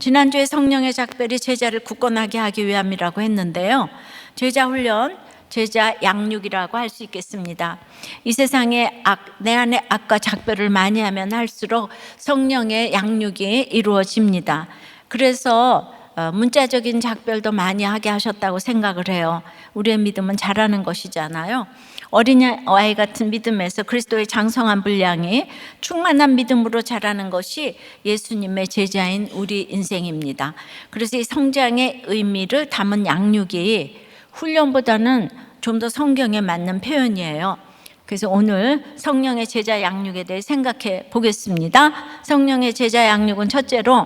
지난주에 성령의 작별이 제자를 굳건하게 하기 위함이라고 했는데요. 제자 훈련, 제자 양육이라고 할 수 있겠습니다. 이 세상에 내 안에 악과 작별을 많이 하면 할수록 성령의 양육이 이루어집니다. 그래서 문자적인 작별도 많이 하게 하셨다고 생각을 해요. 우리의 믿음은 자라는 것이잖아요. 어린아이 같은 믿음에서 그리스도의 장성한 분량이 충만한 믿음으로 자라는 것이 예수님의 제자인 우리 인생입니다. 그래서 이 성장의 의미를 담은 양육이 훈련보다는 좀 더 성경에 맞는 표현이에요. 그래서 오늘 성령의 제자 양육에 대해 생각해 보겠습니다. 성령의 제자 양육은 첫째로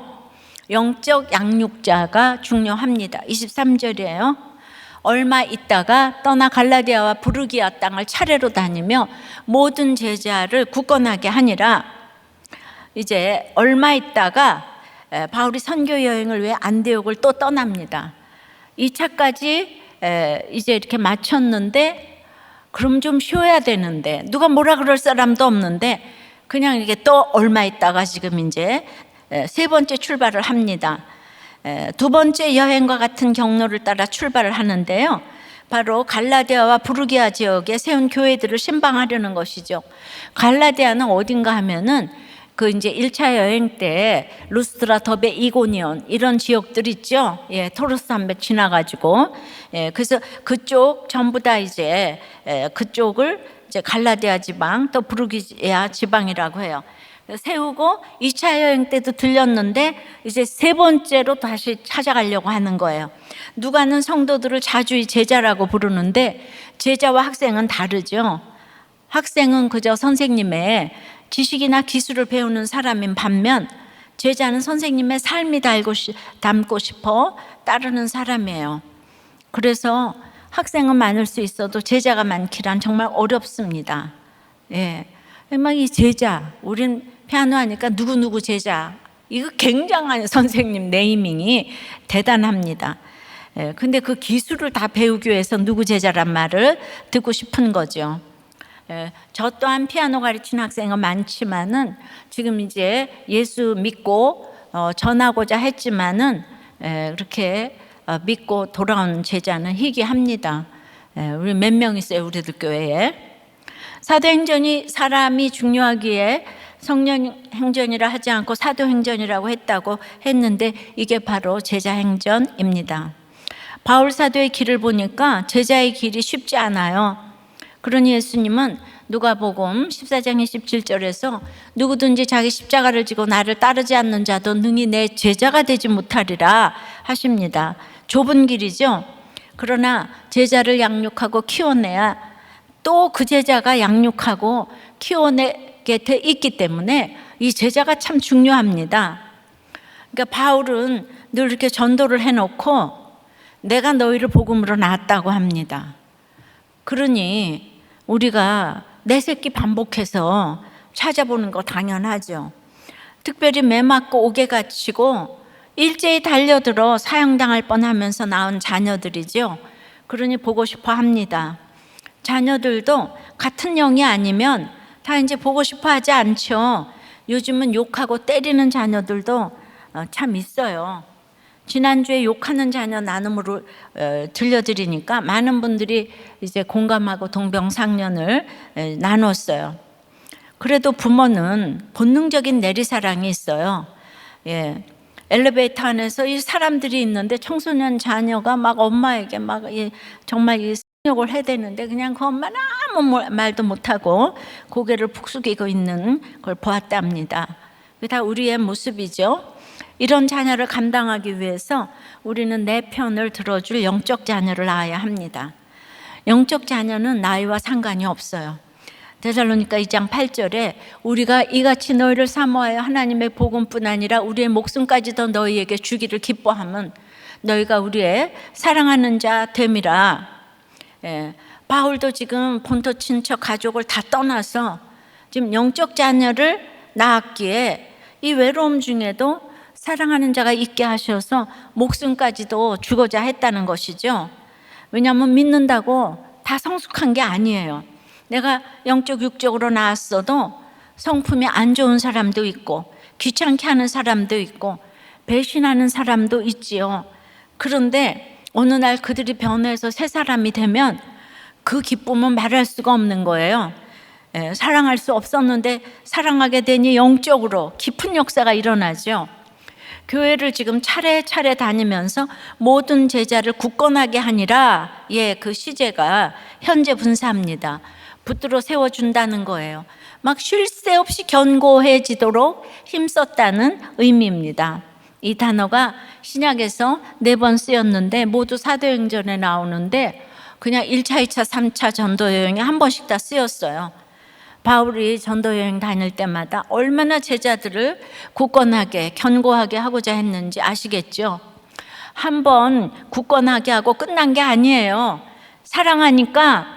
영적 양육자가 중요합니다. 23절이에요. 얼마 있다가 떠나 갈라디아와 부르기아 땅을 차례로 다니며 모든 제자를 굳건하게 하니라. 이제 얼마 있다가 바울이 선교 여행을 위해 안디옥을 또 떠납니다. 2차까지 이제 이렇게 마쳤는데 그럼 좀 쉬어야 되는데 누가 뭐라 그럴 사람도 없는데 그냥 이렇게 또 얼마 있다가 지금 이제 세 번째 출발을 합니다. 두 번째 여행과 같은 경로를 따라 출발을 하는데요. 바로 갈라디아와 부르기아 지역에 세운 교회들을 신방하려는 것이죠. 갈라디아는 어딘가 하면은 그 이제 1차 여행 때 루스드라, 더베, 이고니온 이런 지역들 있죠. 예, 토로스 한배 지나가지고 그래서 그쪽 전부 다 이제 그쪽을 이제 갈라디아 지방 또 부르기아 지방이라고 해요. 세우고 2차 여행 때도 들렸는데 이제 세 번째로 다시 찾아가려고 하는 거예요. 누가는 성도들을 자주히 제자라고 부르는데 제자와 학생은 다르죠. 학생은 그저 선생님의 지식이나 기술을 배우는 사람인 반면 제자는 선생님의 삶이 담고 싶어 따르는 사람이에요. 그래서 학생은 많을 수 있어도 제자가 많기란 정말 어렵습니다. 예, 막 이 제자, 우린 피아노 하니까 누구누구 제자, 이거 굉장한 선생님 네이밍이 대단합니다. 근데 그 기술을 다 배우기 위해서 누구 제자란 말을 듣고 싶은 거죠. 저 또한 피아노 가르치는 학생은 많지만은 지금 이제 예수 믿고 전하고자 했지만은 그렇게 믿고 돌아온 제자는 희귀합니다. 우리 몇 명 있어요, 우리들 교회에. 사도행전이 사람이 중요하기에 성령행전이라 하지 않고 사도행전이라고 했는데 이게 바로 제자행전입니다. 바울 사도의 길을 보니까 제자의 길이 쉽지 않아요. 그러니 예수님은 누가복음 14장 27절에서 누구든지 자기 십자가를 지고 나를 따르지 않는 자도 능히 내 제자가 되지 못하리라 하십니다. 좁은 길이죠. 그러나 제자를 양육하고 키워내야 또 그 제자가 양육하고 키워내게 돼 있기 때문에 이 제자가 참 중요합니다. 그러니까 바울은 늘 이렇게 전도를 해놓고 내가 너희를 복음으로 낳았다고 합니다. 그러니 우리가 내 새끼 반복해서 찾아보는 거 당연하죠. 특별히 매 맞고 옥에 갇히고 일제히 달려들어 사형당할 뻔하면서 낳은 자녀들이죠. 그러니 보고 싶어 합니다. 자녀들도 같은 영이 아니면 다 이제 보고 싶어 하지 않죠. 요즘은 욕하고 때리는 자녀들도 참 있어요. 지난주에 욕하는 자녀 나눔으로 들려드리니까 많은 분들이 이제 공감하고 동병상련을 나눴어요. 그래도 부모는 본능적인 내리사랑이 있어요. 예. 엘리베이터 안에서 이 사람들이 있는데 청소년 자녀가 막 엄마에게 막 정말 욕을 해야 되는데 그냥 그 엄마는 아무 말도 못하고 고개를 푹 숙이고 있는 걸 보았답니다. 그게 다 우리의 모습이죠. 이런 자녀를 감당하기 위해서 우리는 내 편을 들어줄 영적 자녀를 낳아야 합니다. 영적 자녀는 나이와 상관이 없어요. 데살로니가 2장 8절에 우리가 이같이 너희를 사모하여 하나님의 복음뿐 아니라 우리의 목숨까지도 너희에게 주기를 기뻐함은 너희가 우리의 사랑하는 자 됨이라. 바울도 지금 본토 친척 가족을 다 떠나서 지금 영적 자녀를 낳았기에 이 외로움 중에도 사랑하는 자가 있게 하셔서 목숨까지도 주고자 했다는 것이죠. 왜냐하면 믿는다고 다 성숙한 게 아니에요. 내가 영적 육적으로 낳았어도 성품이 안 좋은 사람도 있고 귀찮게 하는 사람도 있고 배신하는 사람도 있지요. 그런데 어느 날 그들이 변해서 새 사람이 되면 그 기쁨은 말할 수가 없는 거예요. 사랑할 수 없었는데 사랑하게 되니 영적으로 깊은 역사가 일어나죠. 교회를 지금 차례차례 다니면서 모든 제자를 굳건하게 하니라, 그 시제가 현재 분사입니다. 붙들어 세워준다는 거예요. 막 쉴 새 없이 견고해지도록 힘썼다는 의미입니다. 이 단어가 신약에서 4번 쓰였는데 모두 사도행전에 나오는데 그냥 1차, 2차, 3차 전도 여행에 한 번씩 다 쓰였어요. 바울이 전도 여행 다닐 때마다 얼마나 제자들을 굳건하게 견고하게 하고자 했는지 아시겠죠? 한 번 굳건하게 하고 끝난 게 아니에요. 사랑하니까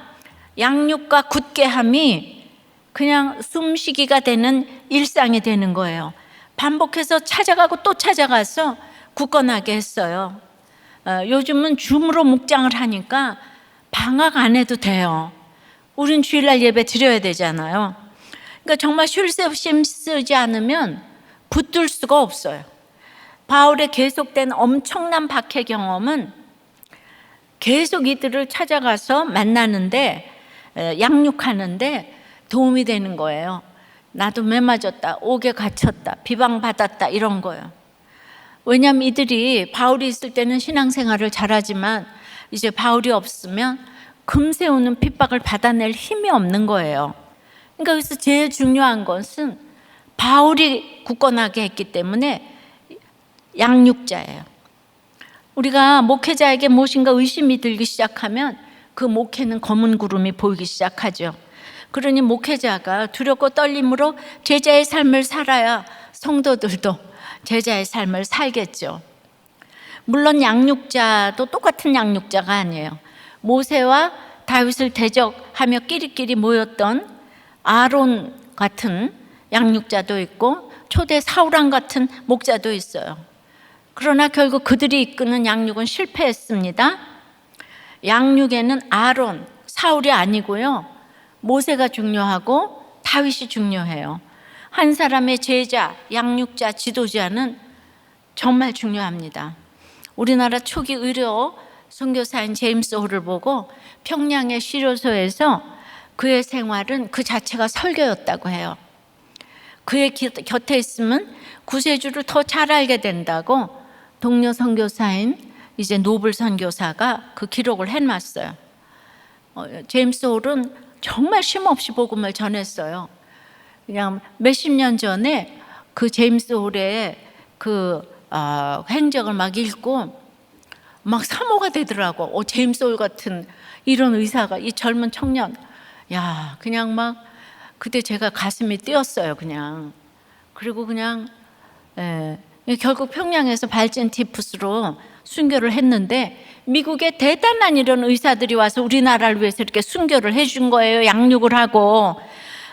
양육과 굳게함이 그냥 숨쉬기가 되는 일상이 되는 거예요. 반복해서 찾아가고 또 찾아가서 굳건하게 했어요. 요즘은 줌으로 묵장을 하니까 방학 안 해도 돼요. 우린 주일날 예배 드려야 되잖아요. 그러니까 정말 쉴 새 없이 쓰지 않으면 붙들 수가 없어요. 바울의 계속된 엄청난 박해 경험은 계속 이들을 찾아가서 만나는데, 양육하는데 도움이 되는 거예요. 나도 매 맞았다, 옥에 갇혔다, 비방받았다, 이런 거예요. 왜냐하면 이들이 바울이 있을 때는 신앙생활을 잘하지만 이제 바울이 없으면 금세 오는 핍박을 받아낼 힘이 없는 거예요. 그러니까 여기서 제일 중요한 것은 바울이 굳건하게 했기 때문에 양육자예요. 우리가 목회자에게 무엇인가 의심이 들기 시작하면 그 목회는 검은 구름이 보이기 시작하죠. 그러니 목회자가 두렵고 떨림으로 제자의 삶을 살아야 성도들도 제자의 삶을 살겠죠. 물론 양육자도 똑같은 양육자가 아니에요. 모세와 다윗을 대적하며 끼리끼리 모였던 아론 같은 양육자도 있고 초대 사울왕 같은 목자도 있어요. 그러나 결국 그들이 이끄는 양육은 실패했습니다. 양육에는 아론, 사울이 아니고요, 모세가 중요하고 다윗이 중요해요. 한 사람의 제자, 양육자, 지도자는 정말 중요합니다. 우리나라 초기 의료 선교사인 제임스 홀을 보고 평양의 시료소에서 그의 생활은 그 자체가 설교였다고 해요. 그의 곁에 있으면 구세주를 더 잘 알게 된다고 동료 선교사인 이제 노블 선교사가 그 기록을 해놨어요. 제임스 홀은 정말 쉼없이 복음을 전했어요. 그냥 몇십 년 전에 그 제임스 홀의 그 행적을 막 읽고 막 사모가 되더라고. 제임스 홀 같은 이런 의사가, 이 젊은 청년, 야, 그냥 막 그때 제가 가슴이 뛰었어요, 그냥. 그리고 그냥 결국 평양에서 발진 티푸스로 순교를 했는데 미국에 대단한 이런 의사들이 와서 우리나라를 위해서 이렇게 순교를 해준 거예요. 양육을 하고.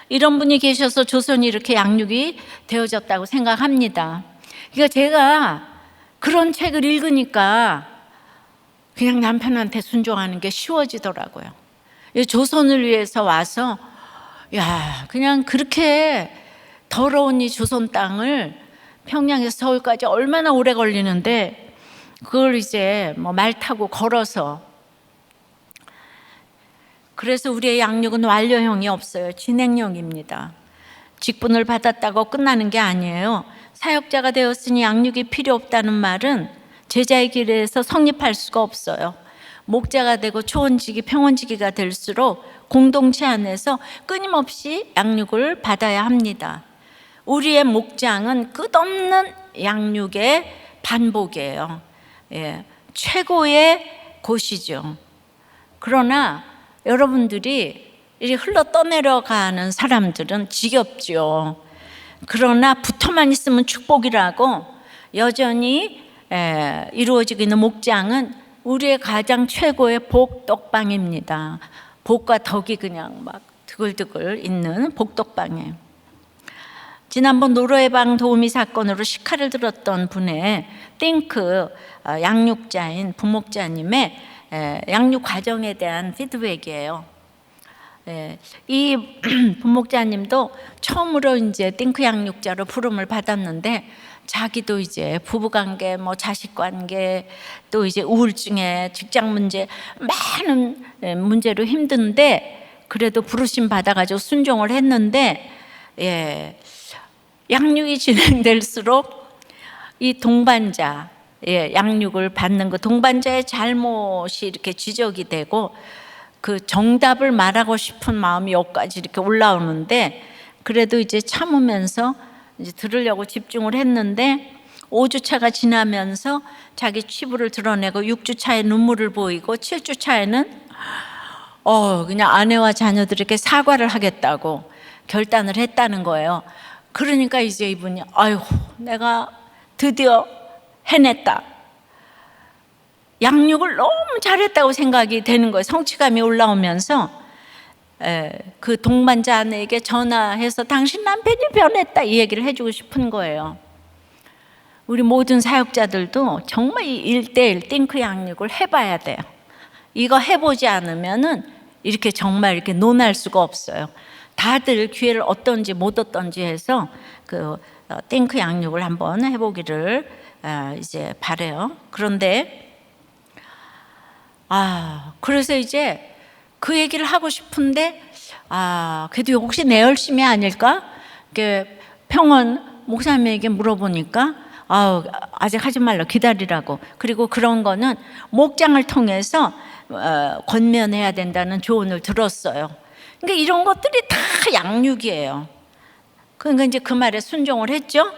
이런 분이 계셔서 조선이 이렇게 양육이 되어졌다고 생각합니다. 그러니까 제가 그런 책을 읽으니까 그냥 남편한테 순종하는 게 쉬워지더라고요. 조선을 위해서 와서, 야, 그냥 그렇게 더러운 이 조선 땅을 평양에서 서울까지 얼마나 오래 걸리는데 그걸 이제 뭐 말 타고 걸어서. 그래서 우리의 양육은 완료형이 없어요. 진행형입니다. 직분을 받았다고 끝나는 게 아니에요. 사역자가 되었으니 양육이 필요 없다는 말은 제자의 길에서 성립할 수가 없어요. 목자가 되고 초원지기, 평원지기가 될수록 공동체 안에서 끊임없이 양육을 받아야 합니다. 우리의 목장은 끝없는 양육의 반복이에요. 최고의 곳이죠. 그러나 여러분들이 이렇게 흘러 떠내려가는 사람들은 지겹죠. 그러나 붙어만 있으면 축복이라고 여전히 이루어지고 있는 목장은 우리의 가장 최고의 복덕방입니다. 복과 덕이 그냥 막 드글드글 있는 복덕방이에요. 지난번 노르웨방 도우미 사건으로 시카를 들었던 분의 띵크 양육자인 부목자님의 양육 과정에 대한 피드백이에요. 이 부목자님도 처음으로 이제 띵크 양육자로 부름을 받았는데 자기도 이제 부부관계, 뭐 자식관계, 또 이제 우울증에 직장 문제, 많은 문제로 힘든데 그래도 부르심 받아가지고 순종을 했는데, 양육이 진행될수록 이 동반자, 양육을 받는 그 동반자의 잘못이 이렇게 지적이 되고 그 정답을 말하고 싶은 마음이 여기까지 이렇게 올라오는데 그래도 이제 참으면서 이제 들으려고 집중을 했는데 5주차가 지나면서 자기 치부를 드러내고 6주차에 눈물을 보이고 7주차에는 그냥 아내와 자녀들에게 사과를 하겠다고 결단을 했다는 거예요. 그러니까 이제 이분이 아이고 내가 드디어 해냈다. 양육을 너무 잘했다고 생각이 되는 거예요. 성취감이 올라오면서 그 동반자 아내에게 전화해서 당신 남편이 변했다 이 얘기를 해주고 싶은 거예요. 우리 모든 사역자들도 정말 이 1대1 띵크 양육을 해봐야 돼요. 이거 해보지 않으면은 이렇게 정말 이렇게 논할 수가 없어요. 다들 기회를 얻던지 못 얻던지 해서 그 띵크 양육을 한번 해보기를 이제 바래요. 그런데 그래서 이제 그 얘기를 하고 싶은데 그래도 혹시 내 열심이 아닐까? 평원 목사님에게 물어보니까 아직 하지 말라 기다리라고. 그리고 그런 거는 목장을 통해서 권면해야 된다는 조언을 들었어요. 그러니까 이런 것들이 다 양육이에요. 그러니까 이제 그 말에 순종을 했죠.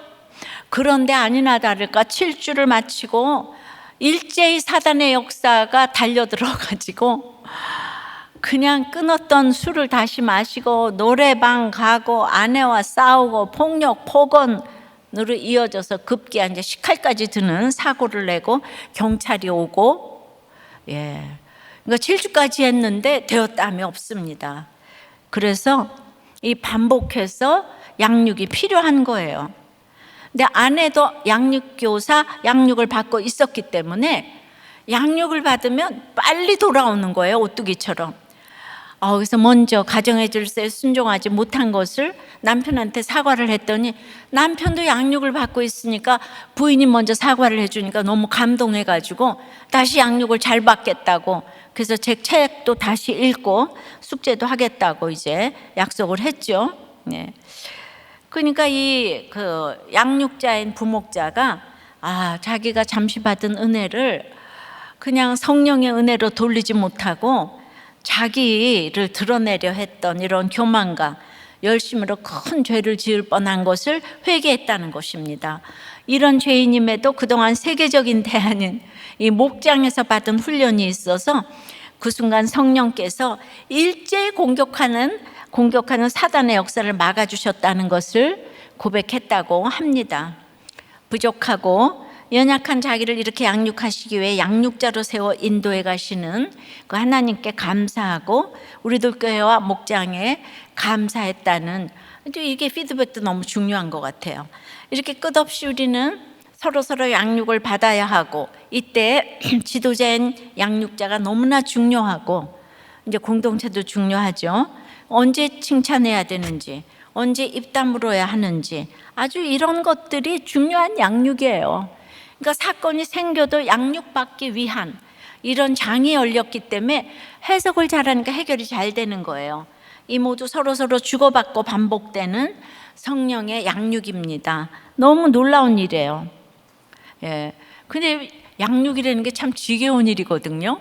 그런데 아니나 다를까 7주를 마치고 일제히 사단의 역사가 달려들어가지고 그냥 끊었던 술을 다시 마시고 노래방 가고 아내와 싸우고 폭력 폭언으로 이어져서 급기야 이제 식칼까지 드는 사고를 내고 경찰이 오고 그러니까 7주까지 했는데 되었다함이 없습니다. 그래서 이 반복해서 양육이 필요한 거예요. 근데 아내도 양육교사 양육을 받고 있었기 때문에 양육을 받으면 빨리 돌아오는 거예요. 오뚜기처럼. 그래서 먼저 가정의 질서에 순종하지 못한 것을 남편한테 사과를 했더니 남편도 양육을 받고 있으니까 부인이 먼저 사과를 해주니까 너무 감동해가지고 다시 양육을 잘 받겠다고, 그래서 제 책도 다시 읽고 숙제도 하겠다고 이제 약속을 했죠. 그러니까 이 그 양육자인 부목자가 자기가 잠시 받은 은혜를 그냥 성령의 은혜로 돌리지 못하고 자기를 드러내려 했던 이런 교만과 열심으로 큰 죄를 지을 뻔한 것을 회개했다는 것입니다. 이런 죄인임에도 그동안 세계적인 대안인 이 목장에서 받은 훈련이 있어서 그 순간 성령께서 일제히 공격하는 사단의 역사를 막아주셨다는 것을 고백했다고 합니다. 부족하고 연약한 자기를 이렇게 양육하시기 위해 양육자로 세워 인도해 가시는 그 하나님께 감사하고 우리들 교회와 목장에 감사했다는, 이게 피드백도 너무 중요한 것 같아요. 이렇게 끝없이 우리는 서로 양육을 받아야 하고, 이때 지도자인 양육자가 너무나 중요하고 이제 공동체도 중요하죠. 언제 칭찬해야 되는지, 언제 입 다물어야 하는지, 아주 이런 것들이 중요한 양육이에요. 그러니까 사건이 생겨도 양육받기 위한 이런 장이 열렸기 때문에 해석을 잘하니까 해결이 잘 되는 거예요. 이 모두 서로 주고받고 반복되는 성령의 양육입니다. 너무 놀라운 일이에요. 근데 양육이라는 게 참 지겨운 일이거든요.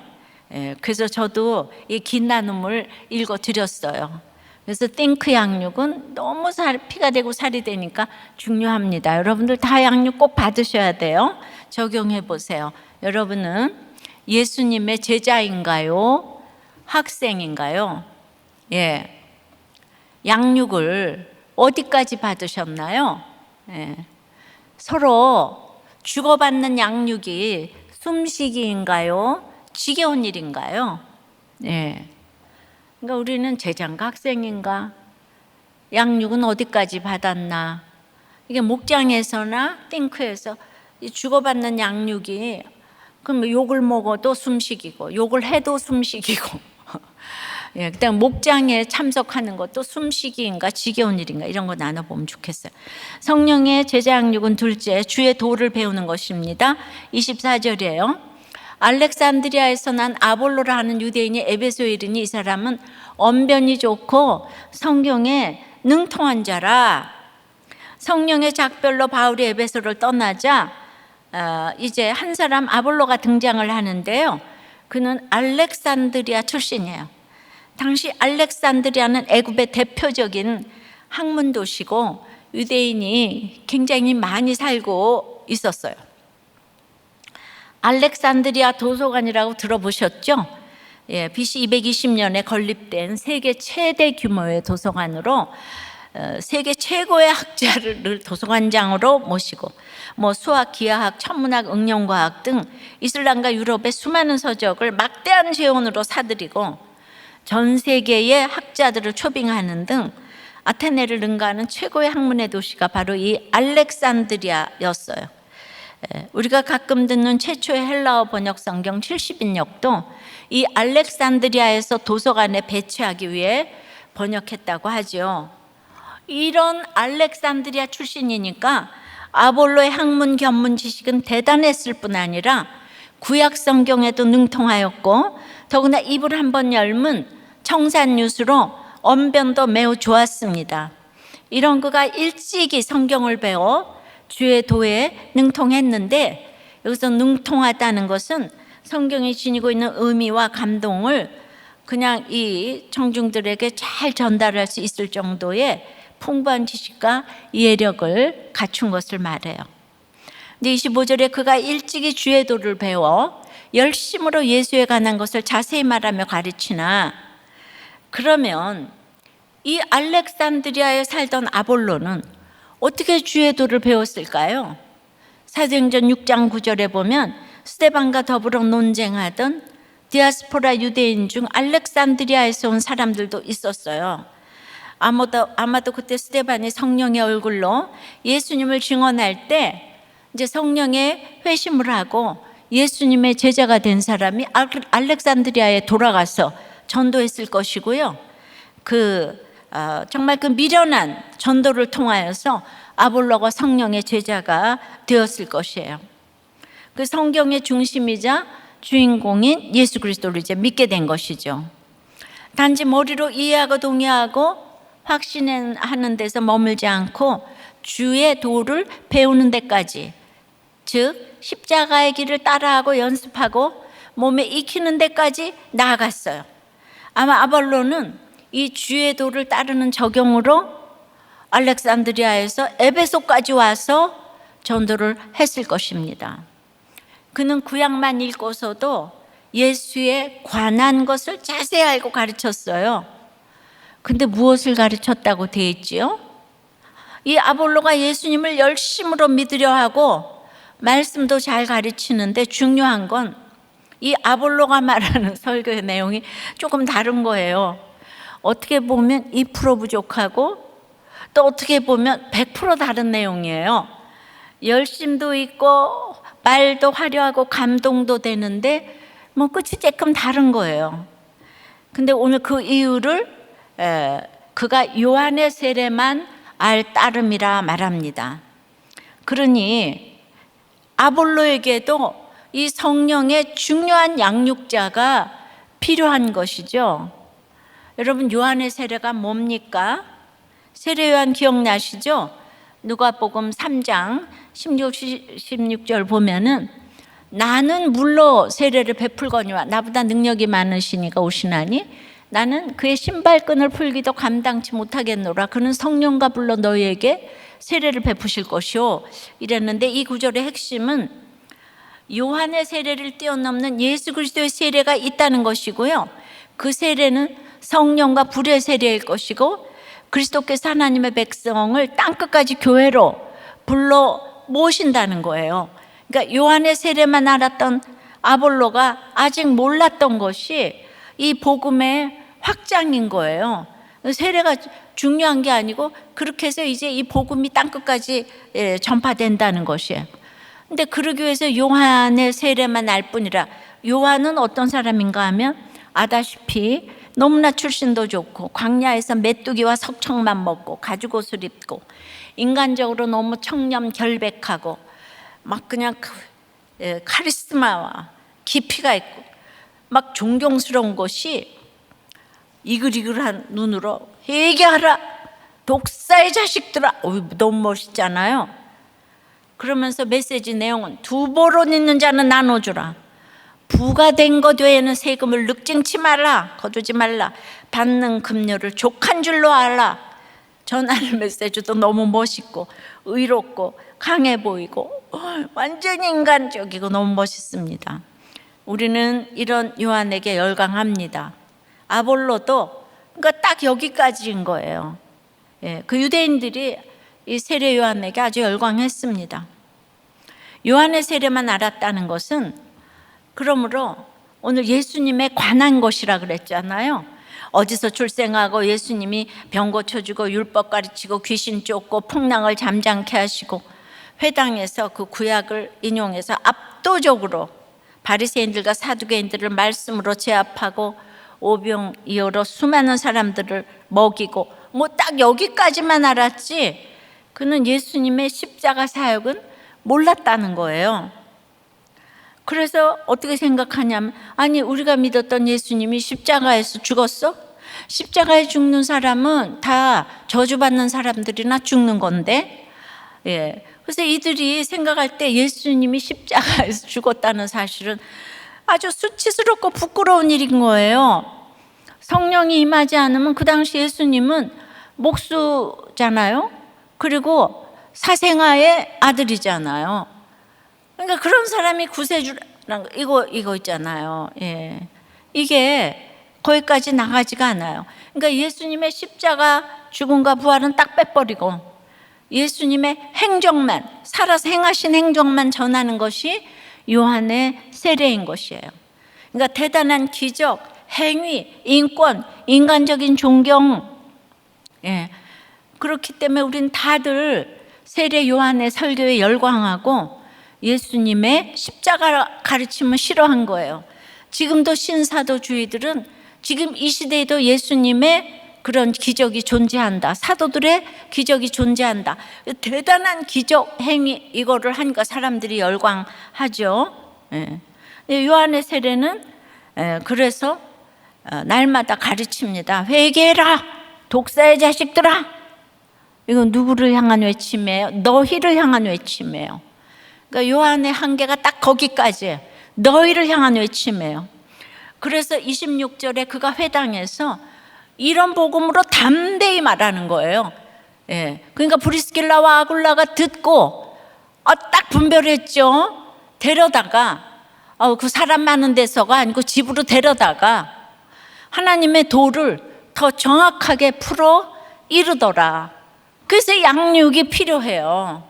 그래서 저도 이 긴 나눔을 읽어드렸어요. 그래서 띵크 양육은 너무 피가 되고 살이 되니까 중요합니다. 여러분들 다 양육 꼭 받으셔야 돼요. 적용해 보세요. 여러분은 예수님의 제자인가요? 학생인가요? 양육을 어디까지 받으셨나요? 서로 주고받는 양육이 숨쉬기인가요? 지겨운 일인가요? 그러니까 우리는 제자인가 학생인가? 양육은 어디까지 받았나? 이게 목장에서나 띵크에서 주고받는 양육이, 그럼 욕을 먹어도 숨쉬기고 욕을 해도 숨쉬기고 예, 그다음 목장에 참석하는 것도 숨쉬기인가 지겨운 일인가 이런 거 나눠보면 좋겠어요. 성령의 제자 양육은 둘째, 주의 도를 배우는 것입니다. 24절이에요. 알렉산드리아에서 난 아볼로라 하는 유대인이 에베소에 이르니 이 사람은 언변이 좋고 성경에 능통한 자라. 성령의 작별로 바울이 에베소를 떠나자 이제 한 사람 아볼로가 등장을 하는데요. 그는 알렉산드리아 출신이에요. 당시 알렉산드리아는 애굽의 대표적인 학문 도시고 유대인이 굉장히 많이 살고 있었어요. 알렉산드리아 도서관이라고 들어보셨죠? 예, BC 220년에 건립된 세계 최대 규모의 도서관으로 세계 최고의 학자를 도서관장으로 모시고 수학, 기하학, 천문학, 응용과학 등 이슬람과 유럽의 수많은 서적을 막대한 재원으로 사들이고 전 세계의 학자들을 초빙하는 등 아테네를 능가하는 최고의 학문의 도시가 바로 이 알렉산드리아였어요. 우리가 가끔 듣는 최초의 헬라어 번역 성경 70인역도 이 알렉산드리아에서 도서관에 배치하기 위해 번역했다고 하죠. 이런 알렉산드리아 출신이니까 아볼로의 학문 견문 지식은 대단했을 뿐 아니라 구약 성경에도 능통하였고 더구나 입을 한번 열면 청산유수로 언변도 매우 좋았습니다. 이런 그가 일찍이 성경을 배워 주의 도에 능통했는데 여기서 능통하다는 것은 성경이 지니고 있는 의미와 감동을 그냥 이 청중들에게 잘 전달할 수 있을 정도의 풍부한 지식과 이해력을 갖춘 것을 말해요. 근데 25절에 그가 일찍이 주의 도를 배워 열심으로 예수에 관한 것을 자세히 말하며 가르치나, 그러면 이 알렉산드리아에 살던 아볼로는 어떻게 주의 도를 배웠을까요? 사도행전 6장 9절에 보면 스데반과 더불어 논쟁하던 디아스포라 유대인 중 알렉산드리아에서 온 사람들도 있었어요. 아마도 그때 스데반이 성령의 얼굴로 예수님을 증언할 때 이제 성령의 회심을 하고 예수님의 제자가 된 사람이 알렉산드리아에 돌아가서 전도했을 것이고요. 정말 그 미련한 전도를 통하여서 아볼로가 성령의 제자가 되었을 것이에요. 그 성경의 중심이자 주인공인 예수 그리스도를 이제 믿게 된 것이죠. 단지 머리로 이해하고 동의하고 확신하는 데서 머물지 않고 주의 도를 배우는 데까지, 즉 십자가의 길을 따라하고 연습하고 몸에 익히는 데까지 나아갔어요. 아마 아볼로는 이 주의 도를 따르는 적용으로 알렉산드리아에서 에베소까지 와서 전도를 했을 것입니다. 그는 구약만 읽고서도 예수에 관한 것을 자세히 알고 가르쳤어요. 근데 무엇을 가르쳤다고 되어 있지요? 이 아볼로가 예수님을 열심으로 믿으려 하고 말씀도 잘 가르치는데 중요한 건 이 아볼로가 말하는 설교의 내용이 조금 다른 거예요. 어떻게 보면 2% 부족하고 또 어떻게 보면 100% 다른 내용이에요. 열심도 있고 말도 화려하고 감동도 되는데 끝이 조금 다른 거예요. 근데 오늘 그 이유를 그가 요한의 세례만 알 따름이라 말합니다. 그러니 아볼로에게도 이 성령의 중요한 양육자가 필요한 것이죠. 여러분, 요한의 세례가 뭡니까? 세례 요한 기억나시죠? 누가복음 3장 16절 보면은 나는 물로 세례를 베풀거니와 나보다 능력이 많으시니까 오시나니 나는 그의 신발끈을 풀기도 감당치 못하겠노라. 그는 성령과 불로 너희에게 세례를 베푸실 것이요 이랬는데, 이 구절의 핵심은 요한의 세례를 뛰어넘는 예수 그리스도의 세례가 있다는 것이고요. 그 세례는 성령과 불의 세례일 것이고 그리스도께서 하나님의 백성을 땅끝까지 교회로 불러 모신다는 거예요. 그러니까 요한의 세례만 알았던 아볼로가 아직 몰랐던 것이 이 복음의 확장인 거예요. 세례가 중요한 게 아니고 그렇게 해서 이제 이 복음이 땅끝까지 전파된다는 것이에요. 근데 그러기 위해서 요한의 세례만 알 뿐이라, 요한은 어떤 사람인가 하면 아다시피 너무나 출신도 좋고 광야에서 메뚜기와 석청만 먹고 가죽옷을 입고 인간적으로 너무 청렴 결백하고 막 그냥 카리스마와 깊이가 있고 막 존경스러운 것이 이글이글한 눈으로 회개하라 독사의 자식들아. 너무 멋있잖아요. 그러면서 메시지 내용은 두보론 있는 자는 나눠주라. 부가 된 것 외에는 세금을 늑증치 말라. 거두지 말라. 받는 급료를 족한 줄로 알라. 전하는 메시지도 너무 멋있고 의롭고 강해 보이고 완전히 인간적이고 너무 멋있습니다. 우리는 이런 요한에게 열광합니다. 아볼로도 그러니까 딱 여기까지인 거예요. 그 유대인들이 이 세례 요한에게 아주 열광했습니다. 요한의 세례만 알았다는 것은 그러므로 오늘 예수님에 관한 것이라 그랬잖아요. 어디서 출생하고 예수님이 병 고쳐주고 율법 가르치고 귀신 쫓고 풍랑을 잠잠케 하시고 회당에서 그 구약을 인용해서 압도적으로 바리새인들과 사두개인들을 말씀으로 제압하고 오병이어로 수많은 사람들을 먹이고 뭐 딱 여기까지만 알았지 그는 예수님의 십자가 사역은 몰랐다는 거예요. 그래서 어떻게 생각하냐면 아니 우리가 믿었던 예수님이 십자가에서 죽었어? 십자가에 죽는 사람은 다 저주받는 사람들이나 죽는 건데 그래서 이들이 생각할 때 예수님이 십자가에서 죽었다는 사실은 아주 수치스럽고 부끄러운 일인 거예요. 성령이 임하지 않으면 그 당시 예수님은 목수잖아요. 그리고 사생아의 아들이잖아요. 그러니까 그런 사람이 구세주라는 거 이거 있잖아요. 이게 거기까지 나가지가 않아요. 그러니까 예수님의 십자가 죽음과 부활은 딱 빼버리고 예수님의 행적만 살아서 행하신 행적만 전하는 것이 요한의 세례인 것이에요. 그러니까 대단한 기적, 행위, 인권, 인간적인 존경 그렇기 때문에 우린 다들 세례 요한의 설교에 열광하고 예수님의 십자가 가르침을 싫어한 거예요. 지금도 신사도주의들은 지금 이 시대에도 예수님의 그런 기적이 존재한다. 사도들의 기적이 존재한다. 대단한 기적 행위 이거를 하니까 사람들이 열광하죠. 요한의 세례는 그래서 날마다 가르칩니다. 회개해라 독사의 자식들아. 이건 누구를 향한 외침이에요? 너희를 향한 외침이에요. 그러니까 요한의 한계가 딱 거기까지예요. 너희를 향한 외침이에요. 그래서 26절에 그가 회당에서 이런 복음으로 담대히 말하는 거예요. 그러니까 브리스길라와 아굴라가 듣고 딱 분별했죠. 데려다가 그 사람 많은 데서가 아니고 집으로 데려다가 하나님의 도를 더 정확하게 풀어 이루더라. 그래서 양육이 필요해요.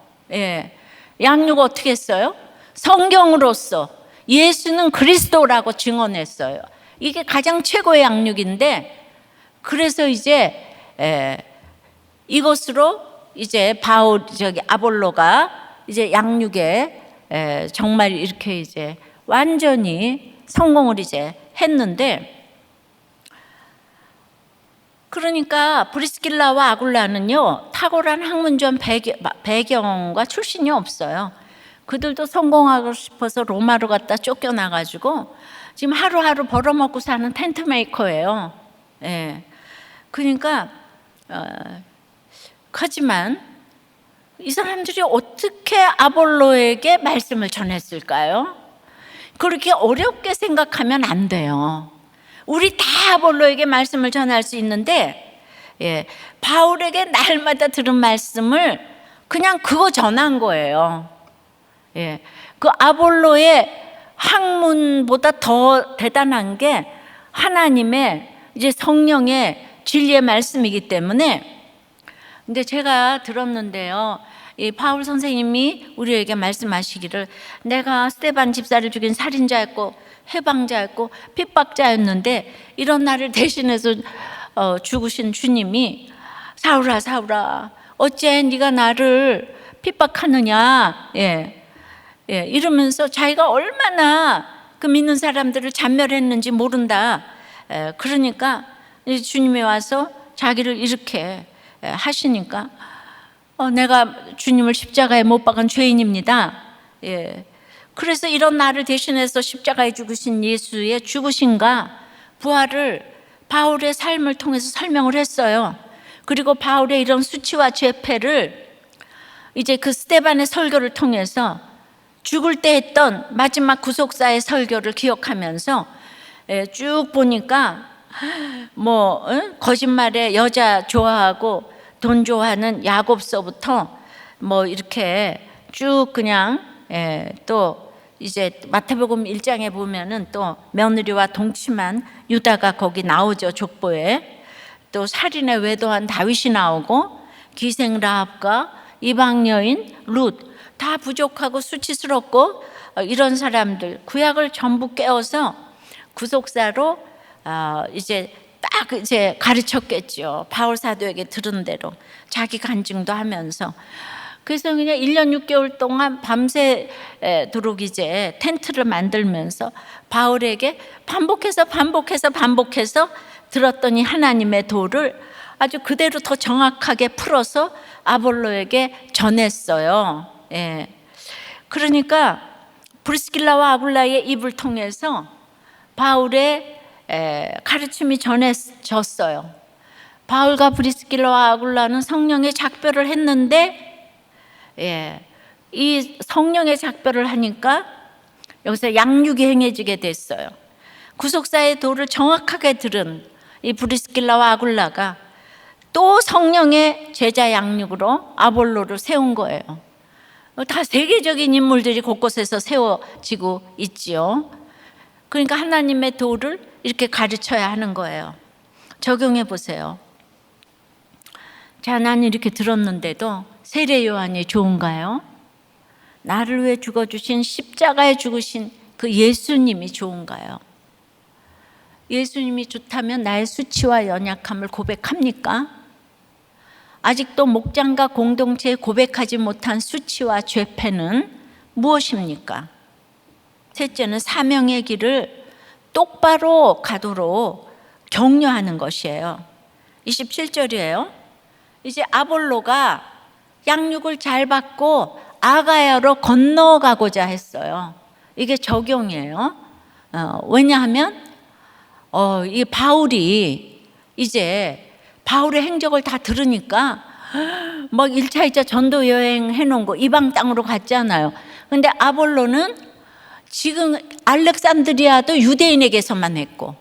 양육 어떻게 했어요? 성경으로서 예수는 그리스도라고 증언했어요. 이게 가장 최고의 양육인데 그래서 이제 이것으로 이제 아볼로가 이제 양육에 정말 이렇게 이제 완전히 성공을 이제 했는데 그러니까 브리스길라와 아굴라는요 탁월한 학문적 배경과 출신이 없어요. 그들도 성공하고 싶어서 로마로 갔다 쫓겨나가지고 지금 하루하루 벌어먹고 사는 텐트 메이커예요. 그러니까 하지만 이 사람들이 어떻게 아볼로에게 말씀을 전했을까요? 그렇게 어렵게 생각하면 안 돼요. 우리 다 아볼로에게 말씀을 전할 수 있는데 바울에게 날마다 들은 말씀을 그냥 그거 전한 거예요. 그 아볼로의 학문보다 더 대단한 게 하나님의 이제 성령의 진리의 말씀이기 때문에 근데 제가 들었는데요. 이 바울 선생님이 우리에게 말씀하시기를 내가 스데반 집사를 죽인 살인자였고 해방자였고 핍박자였는데 이런 나를 대신해서 죽으신 주님이 사울아 사울아 어째 네가 나를 핍박하느냐 이러면서 자기가 얼마나 그 믿는 사람들을 잔멸했는지 모른다. 그러니까 이제 주님이 와서 자기를 이렇게 하시니까 내가 주님을 십자가에 못 박은 죄인입니다. 예. 그래서 이런 나를 대신해서 십자가에 죽으신 예수의 죽으심과 부활을 바울의 삶을 통해서 설명을 했어요. 그리고 바울의 이런 수치와 죄패를 이제 그 스데반의 설교를 통해서 죽을 때 했던 마지막 구속사의 설교를 기억하면서 쭉 보니까 거짓말에 여자 좋아하고 돈 좋아하는 야곱서부터 이렇게 쭉 그냥 또 이제 마태복음 1장에 보면은 또 며느리와 동침한 유다가 거기 나오죠. 족보에. 또 살인에 외도한 다윗이 나오고 기생 라합과 이방 여인 룻, 다 부족하고 수치스럽고 이런 사람들 구약을 전부 깨워서 구속사로 이제 딱 이제 가르쳤겠죠. 바울 사도에게 들은 대로 자기 간증도 하면서. 그래서 그냥 1년 6개월 동안 밤새도록 이제 텐트를 만들면서 바울에게 반복해서 들었더니 하나님의 도를 아주 그대로 더 정확하게 풀어서 아볼로에게 전했어요. 예. 그러니까 브리스길라와 아굴라의 입을 통해서 바울의 가르침이 전해졌어요. 바울과 브리스길라와 아굴라는 성령의 작별을 했는데 이 성령의 작별을 하니까 여기서 양육이 행해지게 됐어요. 구속사의 도를 정확하게 들은 이 브리스길라와 아굴라가 또 성령의 제자 양육으로 아볼로를 세운 거예요. 다 세계적인 인물들이 곳곳에서 세워지고 있지요. 그러니까 하나님의 도를 이렇게 가르쳐야 하는 거예요. 적용해 보세요. 자, 나는 이렇게 들었는데도 세례 요한이 좋은가요? 나를 위해 죽어주신 십자가에 죽으신 그 예수님이 좋은가요? 예수님이 좋다면 나의 수치와 연약함을 고백합니까? 아직도 목장과 공동체에 고백하지 못한 수치와 죄패는 무엇입니까? 셋째는 사명의 길을 똑바로 가도록 격려하는 것이에요. 27절이에요. 이제 아볼로가 양육을 잘 받고 아가야로 건너가고자 했어요. 이게 적용이에요. 왜냐하면 이 바울이 이제 바울의 행적을 다 들으니까 막 1차, 2차 전도 여행 해놓은 거 이방 땅으로 갔잖아요. 근데 아볼로는 지금 알렉산드리아도 유대인에게서만 했고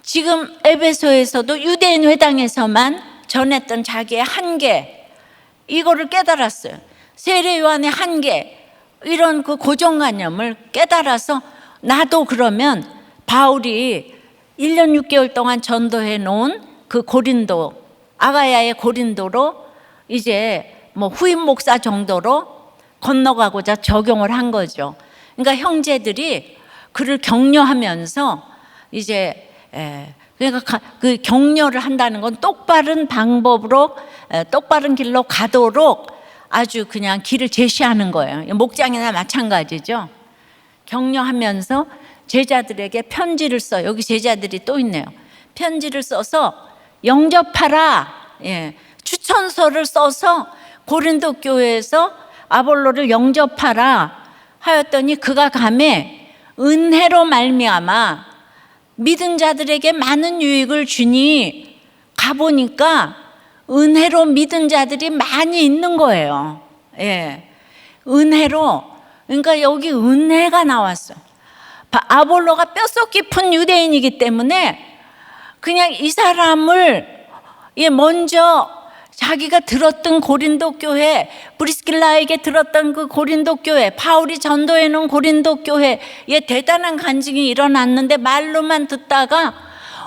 지금 에베소에서도 유대인 회당에서만 전했던 자기의 한계, 이거를 깨달았어요. 세례 요한의 한계, 이런 그 고정관념을 깨달아서 나도 그러면 바울이 1년 6개월 동안 전도해 놓은 그 고린도, 아가야의 고린도로 이제 후임 목사 정도로 건너가고자 적용을 한 거죠. 그러니까 형제들이 그를 격려하면서 이제 그러니까 그 격려를 한다는 건 똑바른 방법으로 똑바른 길로 가도록 아주 그냥 길을 제시하는 거예요. 목장이나 마찬가지죠. 격려하면서 제자들에게 편지를 써. 여기 제자들이 또 있네요. 편지를 써서 영접하라. 추천서를 써서 고린도 교회에서 아볼로를 영접하라 하였더니 그가 가매 은혜로 말미암아 믿은 자들에게 많은 유익을 주니 가보니까 은혜로 믿은 자들이 많이 있는 거예요. 은혜로. 그러니까 여기 은혜가 나왔어. 아볼로가 뼛속 깊은 유대인이기 때문에 그냥 이 사람을 먼저 자기가 들었던 고린도 교회, 브리스길라에게 들었던 그 고린도 교회, 바울이 전도해 놓은 고린도 교회에 대단한 간증이 일어났는데 말로만 듣다가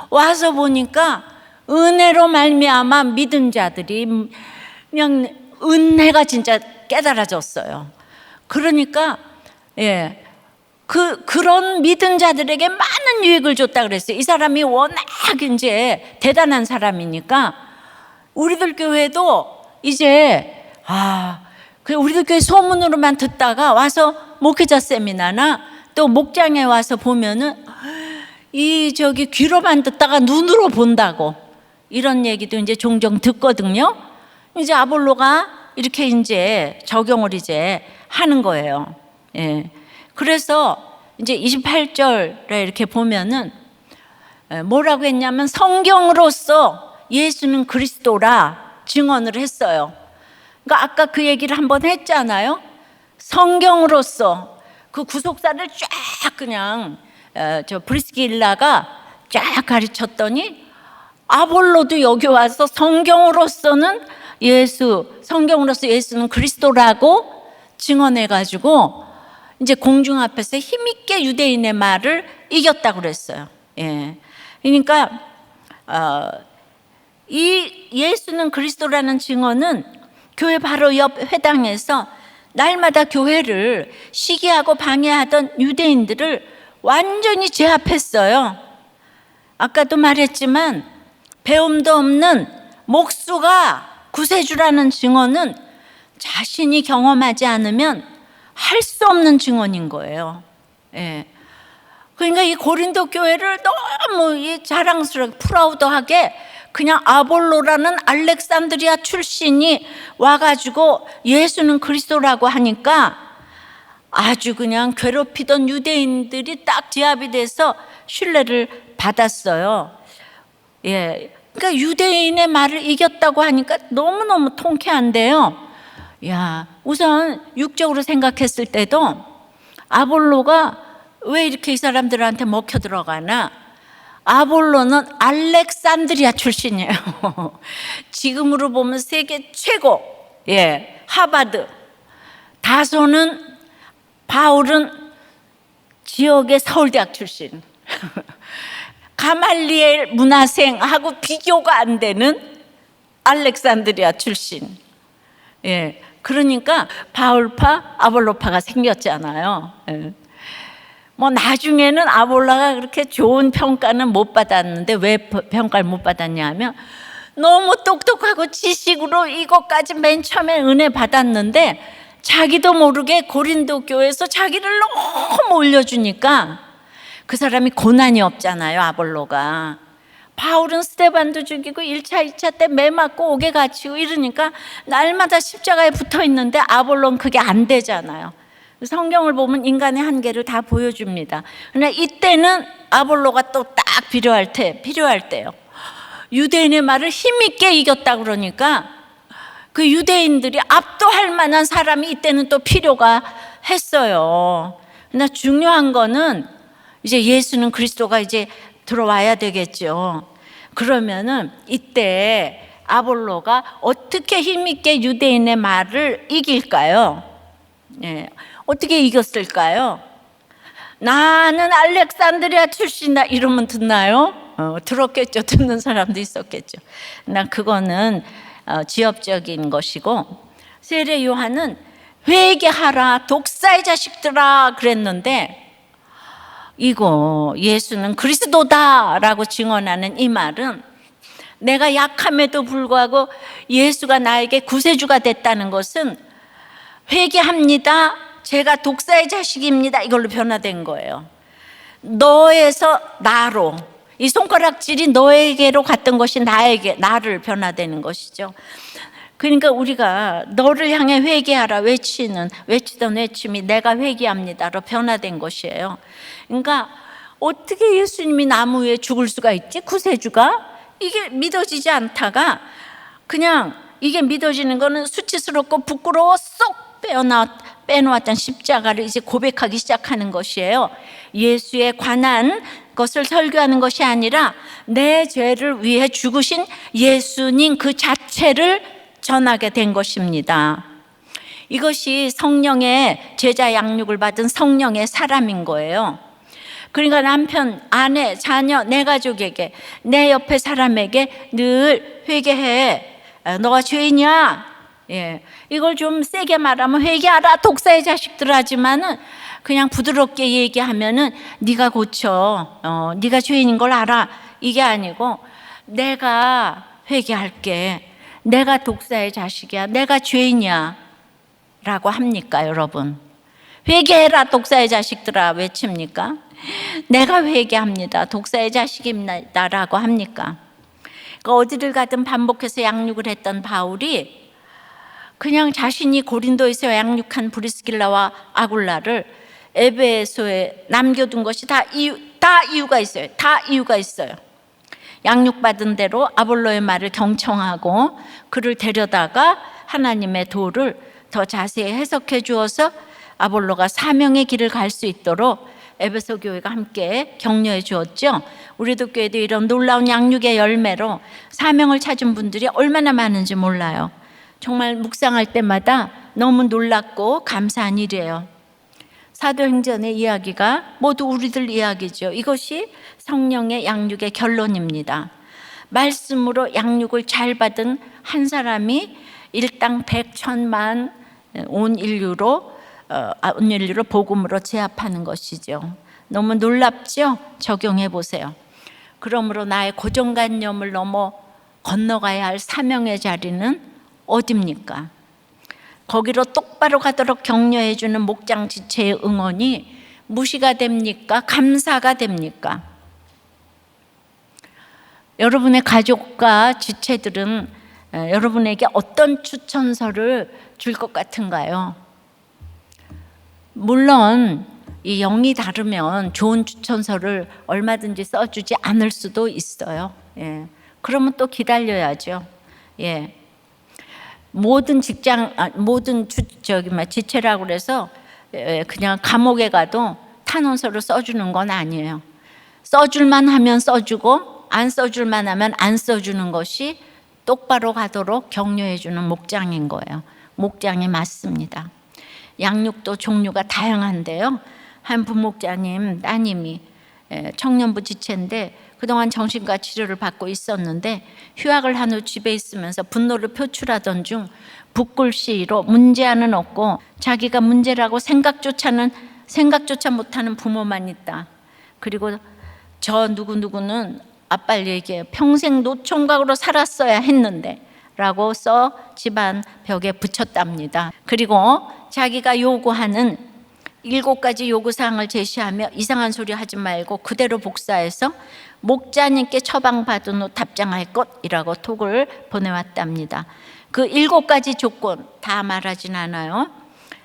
와서 보니까 은혜로 말미암아 믿은 자들이 그냥 은혜가 진짜 깨달아졌어요. 그러니까 그런 믿은 자들에게 많은 유익을 줬다 그랬어요. 이 사람이 워낙 이제 대단한 사람이니까 우리들 교회도 이제 우리들 교회 소문으로만 듣다가 와서 목회자 세미나나 또 목장에 와서 보면은 귀로만 듣다가 눈으로 본다고 이런 얘기도 이제 종종 듣거든요. 이제 아볼로가 이렇게 이제 적용을 이제 하는 거예요. 예. 그래서 이제 28절에 이렇게 보면은 뭐라고 했냐면 성경으로서 예수는 그리스도라 증언을 했어요. 그러니까 아까 그 얘기를 한번 했잖아요. 성경으로서 그 구속사를 쫙 그냥 저 브리스길라가 쫙 가르쳤더니 아볼로도 여기 와서 성경으로서는 성경으로서 예수는 그리스도라고 증언해가지고 이제 공중 앞에서 힘있게 유대인의 말을 이겼다고 그랬어요. 예. 그러니까 이 예수는 그리스도라는 증언은 교회 바로 옆 회당에서 날마다 교회를 시기하고 방해하던 유대인들을 완전히 제압했어요. 아까도 말했지만 배움도 없는 목수가 구세주라는 증언은 자신이 경험하지 않으면 할 수 없는 증언인 거예요. 예. 그러니까 이 고린도 교회를 너무 자랑스럽게 프라우드하게 그냥 아볼로라는 알렉산드리아 출신이 와가지고 예수는 그리스도라고 하니까 아주 그냥 괴롭히던 유대인들이 딱 제압이 돼서 신뢰를 받았어요. 예. 그러니까 유대인의 말을 이겼다고 하니까 너무너무 통쾌한데요. 야, 우선 육적으로 생각했을 때도 아볼로가 왜 이렇게 이 사람들한테 먹혀 들어가나? 아볼로는 알렉산드리아 출신이에요. 지금으로 보면 세계 최고. 예, 하버드. 바울은 지역의 서울대학 출신. 가말리엘 문화생하고 비교가 안 되는 알렉산드리아 출신. 예, 그러니까 바울파, 아볼로파가 생겼잖아요. 예. 뭐 나중에는 아볼로가 그렇게 좋은 평가는 못 받았는데 왜 평가를 못 받았냐 하면 너무 똑똑하고 지식으로 이것까지 맨 처음에 은혜 받았는데 자기도 모르게 고린도 교회에서 자기를 너무 올려주니까 그 사람이 고난이 없잖아요. 아볼로가. 바울은 스데반도 죽이고 1차, 2차 때 매 맞고 옥에 갇히고 이러니까 날마다 십자가에 붙어 있는데 아볼로는 그게 안 되잖아요. 성경을 보면 인간의 한계를 다 보여줍니다. 그러나 이때는 아볼로가 또 딱 필요할 때요. 유대인의 말을 힘있게 이겼다 그러니까 그 유대인들이 압도할 만한 사람이 이때는 또 필요가 했어요. 그러나 중요한 거는 이제 예수는 그리스도가 이제 들어와야 되겠죠. 그러면은 이때 아볼로가 어떻게 힘있게 유대인의 말을 이길까요? 예, 어떻게 이겼을까요? 나는 알렉산드리아 출신이다 이러면 듣나요? 들었겠죠. 듣는 사람도 있었겠죠. 나 그거는 지엽적인 것이고, 세례 요한은 회개하라 독사의 자식들아 그랬는데 이거 예수는 그리스도다라고 증언하는 이 말은 내가 약함에도 불구하고 예수가 나에게 구세주가 됐다는 것은 회개합니다. 제가 독사의 자식입니다. 이걸로 변화된 거예요. 너에서 나로, 이 손가락질이 너에게로 갔던 것이 나를 변화되는 것이죠. 그러니까 우리가 너를 향해 회개하라 외치던 외침이 내가 회개합니다로 변화된 것이에요. 그러니까 어떻게 예수님이 나무 위에 죽을 수가 있지? 구세주가? 이게 믿어지지 않다가 그냥 이게 믿어지는 거는 수치스럽고 부끄러워 쏙 빼놓았던 십자가를 이제 고백하기 시작하는 것이에요. 예수에 관한 것을 설교하는 것이 아니라 내 죄를 위해 죽으신 예수님 그 자체를 전하게 된 것입니다. 이것이 성령의 제자 양육을 받은 성령의 사람인 거예요. 그러니까 남편, 아내, 자녀, 내 가족에게, 내 옆에 사람에게 늘 회개해. 너가 죄인이야. 예, 이걸 좀 세게 말하면 회개하라 독사의 자식들 하지만은 그냥 부드럽게 얘기하면은 네가 고쳐. 네가 죄인인 걸 알아. 이게 아니고 내가 회개할게. 내가 독사의 자식이야. 내가 죄인이야. 라고 합니까, 여러분? 회개해라 독사의 자식들아 외칩니까? 내가 회개합니다. 독사의 자식입니다. 라고 합니까? 그러니까 어디를 가든 반복해서 양육을 했던 바울이 그냥 자신이 고린도에서 양육한 브리스길라와 아굴라를 에베소에 남겨둔 것이 다 이유가 있어요. 다 이유가 있어요. 양육받은 대로 아볼로의 말을 경청하고 그를 데려다가 하나님의 도를 더 자세히 해석해 주어서 아볼로가 사명의 길을 갈 수 있도록 에베소 교회가 함께 격려해 주었죠. 우리도 교회도 이런 놀라운 양육의 열매로 사명을 찾은 분들이 얼마나 많은지 몰라요. 정말 묵상할 때마다 너무 놀랍고 감사한 일이에요. 사도행전의 이야기가 모두 우리들 이야기죠. 이것이 성령의 양육의 결론입니다. 말씀으로 양육을 잘 받은 한 사람이 일당 100, 1000만 온 인류로 복음으로 제압하는 것이죠. 너무 놀랍죠? 적용해 보세요. 그러므로 나의 고정관념을 넘어 건너가야 할 사명의 자리는 어디입니까? 거기로 똑바로 가도록 격려해 주는 목장 지체의 응원이 무시가 됩니까? 감사가 됩니까? 여러분의 가족과 지체들은 여러분에게 어떤 추천서를 줄 것 같은가요? 물론 이 영이 다르면 좋은 추천서를 얼마든지 써주지 않을 수도 있어요. 예. 그러면 또 기다려야죠. 예. 모든 지체라고 그래서 그냥 감옥에 가도 탄원서를 써주는 건 아니에요. 써줄만 하면 써주고 안 써줄만 하면 안 써주는 것이 똑바로 가도록 격려해 주는 목장인 거예요. 목장이 맞습니다. 양육도 종류가 다양한데요. 한 부목자님 따님이 청년부 지체인데 그동안 정신과 치료를 받고 있었는데 휴학을 한 후 집에 있으면서 분노를 표출하던 중 붓글씨로 문제아는 없고 자기가 문제라고 생각조차 못하는 부모만 있다. 그리고 저 누구누구는 아빠를 얘기해요. 평생 노총각으로 살았어야 했는데 라고 써 집안 벽에 붙였답니다. 그리고 자기가 요구하는 7가지 요구사항을 제시하며 이상한 소리 하지 말고 그대로 복사해서 목자님께 처방받은 후 답장할 것이라고 톡을 보내왔답니다. 그 7가지 조건 다 말하진 않아요.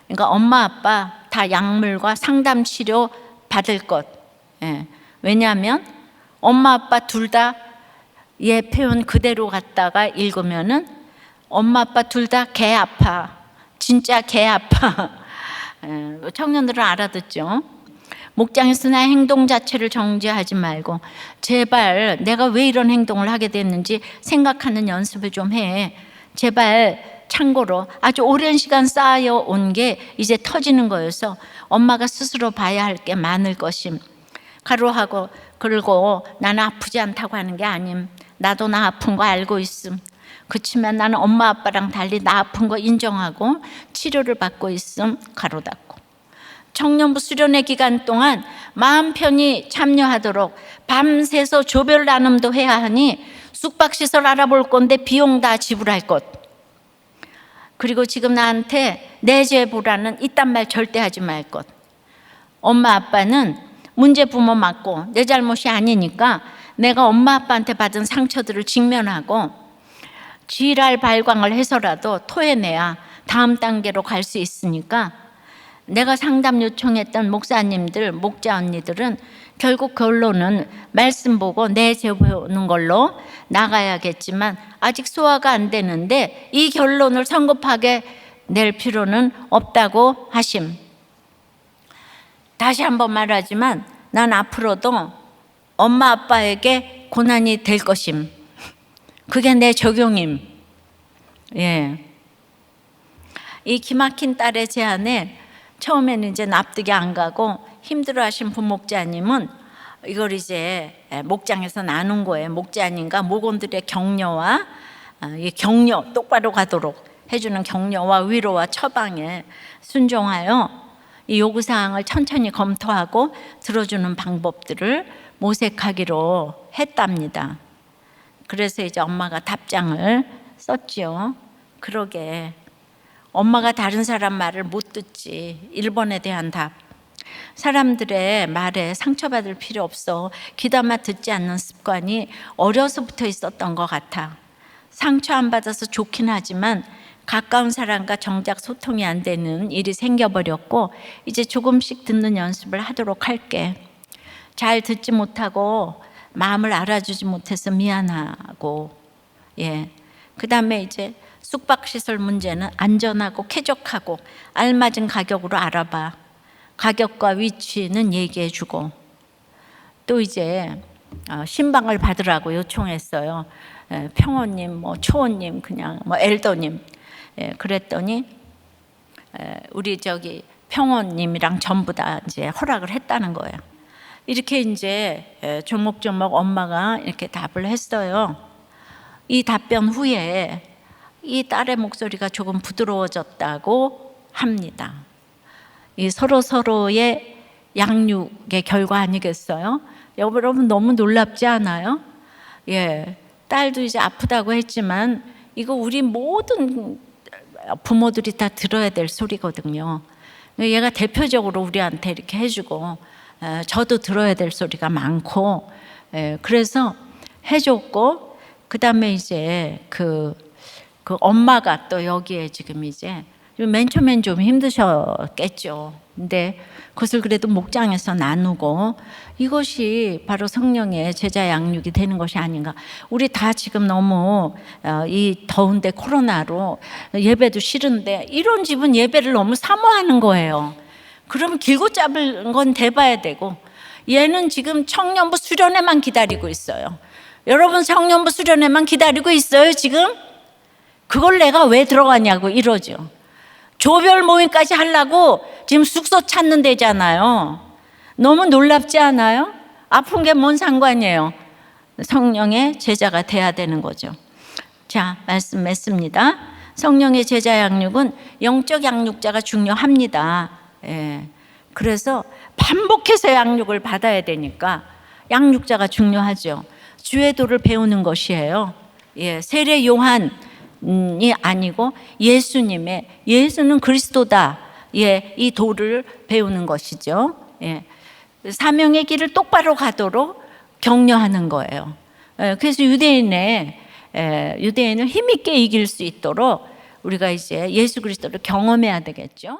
그러니까 엄마 아빠 다 약물과 상담 치료 받을 것. 예. 왜냐하면 엄마 아빠 둘 다 얘 표현 그대로 갖다가 읽으면은 엄마 아빠 둘 다 개 아파. 진짜 개 아파. 청년들은 알아듣죠. 목장에서 나의 행동 자체를 정죄하지 말고 제발 내가 왜 이런 행동을 하게 됐는지 생각하는 연습을 좀 해. 제발 참고로 아주 오랜 시간 쌓여온 게 이제 터지는 거여서 엄마가 스스로 봐야 할 게 많을 것임. 가로하고 그리고 나는 아프지 않다고 하는 게 아님. 나도 나 아픈 거 알고 있음. 그렇지만 나는 엄마 아빠랑 달리 나 아픈 거 인정하고 치료를 받고 있음. 가로 닫고. 청년부 수련회 기간 동안 마음 편히 참여하도록 밤새서 조별 나눔도 해야 하니 숙박시설 알아볼 건데 비용 다 지불할 것. 그리고 지금 나한테 내재보라는 이딴 말 절대 하지 말 것. 엄마 아빠는 문제 부모 맞고 내 잘못이 아니니까 내가 엄마 아빠한테 받은 상처들을 직면하고 지랄 발광을 해서라도 토해내야 다음 단계로 갈 수 있으니까 내가 상담 요청했던 목사님들, 목자 언니들은 결국 결론은 말씀 보고 내재보는 걸로 나가야겠지만 아직 소화가 안 되는데 이 결론을 성급하게 낼 필요는 없다고 하심. 다시 한번 말하지만 난 앞으로도 엄마 아빠에게 고난이 될 것임. 그게 내 적용임. 예. 이 기막힌 딸의 제안에 처음에는 이제 납득이 안 가고 힘들어하신 부목자님은 이걸 이제 목장에서 나눈 거예요. 목자님과 목원들의 격려와 이 격려 똑바로 가도록 해주는 격려와 위로와 처방에 순종하여 이 요구사항을 천천히 검토하고 들어주는 방법들을 모색하기로 했답니다. 그래서 이제 엄마가 답장을 썼죠. 그러게 엄마가 다른 사람 말을 못 듣지. 1번에 대한 답. 사람들의 말에 상처받을 필요 없어. 귀담아 듣지 않는 습관이 어려서부터 있었던 것 같아. 상처 안 받아서 좋긴 하지만 가까운 사람과 정작 소통이 안 되는 일이 생겨버렸고 이제 조금씩 듣는 연습을 하도록 할게. 잘 듣지 못하고 마음을 알아주지 못해서 미안하고, 그 다음에 이제 숙박시설 문제는 안전하고 쾌적하고 알맞은 가격으로 알아봐. 가격과 위치는 얘기해주고, 또 이제 신방을 받으라고 요청했어요. 평호님, 초호님, 그냥 엘더님. 그랬더니 우리 평호님이랑 전부 다 이제 허락을 했다는 거예요. 이렇게 이제 조목조목 엄마가 이렇게 답을 했어요. 이 답변 후에 이 딸의 목소리가 조금 부드러워졌다고 합니다. 이 서로의 양육의 결과 아니겠어요? 여러분 너무 놀랍지 않아요? 딸도 이제 아프다고 했지만 이거 우리 모든 부모들이 다 들어야 될 소리거든요. 얘가 대표적으로 우리한테 이렇게 해주고 저도 들어야 될 소리가 많고, 그래서 해줬고, 그 다음에 이제 그 엄마가 또 여기에 지금 이제 맨 처음엔 좀 힘드셨겠죠. 근데 그것을 그래도 목장에서 나누고 이것이 바로 성령의 제자 양육이 되는 것이 아닌가. 우리 다 지금 너무 이 더운데 코로나로 예배도 싫은데 이런 집은 예배를 너무 사모하는 거예요. 그러면 길고 짧은 건 대봐야 되고, 얘는 지금 청년부 수련회만 기다리고 있어요. 여러분 청년부 수련회만 기다리고 있어요 지금? 그걸 내가 왜 들어가냐고 이러죠. 조별 모임까지 하려고 지금 숙소 찾는 데잖아요. 너무 놀랍지 않아요? 아픈 게 뭔 상관이에요. 성령의 제자가 돼야 되는 거죠. 자, 말씀했습니다. 성령의 제자 양육은 영적 양육자가 중요합니다. 그래서 반복해서 양육을 받아야 되니까 양육자가 중요하죠. 주의 도를 배우는 것이에요. 세례 요한이 아니고 예수는 그리스도다. 이 도를 배우는 것이죠. 사명의 길을 똑바로 가도록 격려하는 거예요. 그래서 유대인을 힘있게 이길 수 있도록 우리가 이제 예수 그리스도를 경험해야 되겠죠.